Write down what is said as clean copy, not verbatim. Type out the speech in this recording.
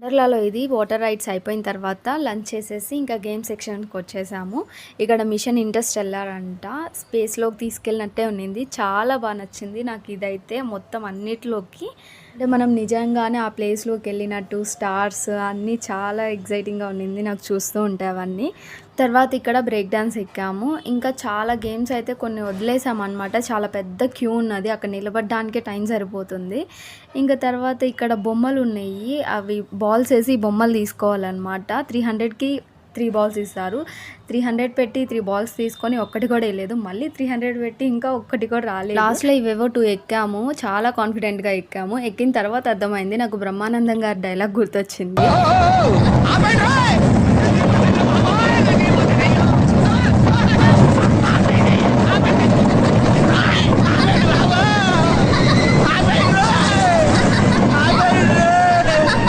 వండర్లాలో ఇది water rides అయిపోయిన తర్వాత లంచ్ చేసేసి ఇంకా గేమ్ సెక్షన్కి వచ్చేసాము. ఇక్కడ మిషన్ ఇంటర్స్టెల్లార్ అంట, స్పేస్లోకి తీసుకెళ్ళినట్టే ఉన్నింది. చాలా బాగా నచ్చింది నాకు ఇదైతే. మొత్తం అన్నిటిలోకి అంటే మనం నిజంగానే ఆ ప్లేస్లోకి వెళ్ళినట్టు, స్టార్స్ అన్నీ చాలా ఎగ్జైటింగ్గా ఉన్నింది నాకు చూస్తూ ఉంటే అవన్నీ. తర్వాత ఇక్కడ బ్రేక్ డాన్స్ ఎక్కాము. ఇంకా చాలా గేమ్స్ అయితే కొన్ని వదిలేసాము అనమాట. చాలా పెద్ద క్యూ ఉన్నది, అక్కడ నిలబడడానికే టైం సరిపోతుంది. ఇంకా తర్వాత ఇక్కడ బొమ్మలు ఉన్నాయి, అవి బాల్స్ వేసి బొమ్మలు తీసుకోవాలన్నమాట. 300కి 3 బాల్స్ ఇస్తారు. 300 పెట్టి 3 బాల్స్ తీసుకొని ఒక్కటి కూడా వేయలేదు. మళ్ళీ 300 పెట్టి ఇంకా ఒక్కటి కూడా రాలేదు. లాస్ట్లో ఇవేవో 2 ఎక్కాము. చాలా కాన్ఫిడెంట్గా ఎక్కాము. ఎక్కిన తర్వాత అర్థమైంది, నాకు బ్రహ్మానందం గారి డైలాగ్ గుర్తొచ్చింది.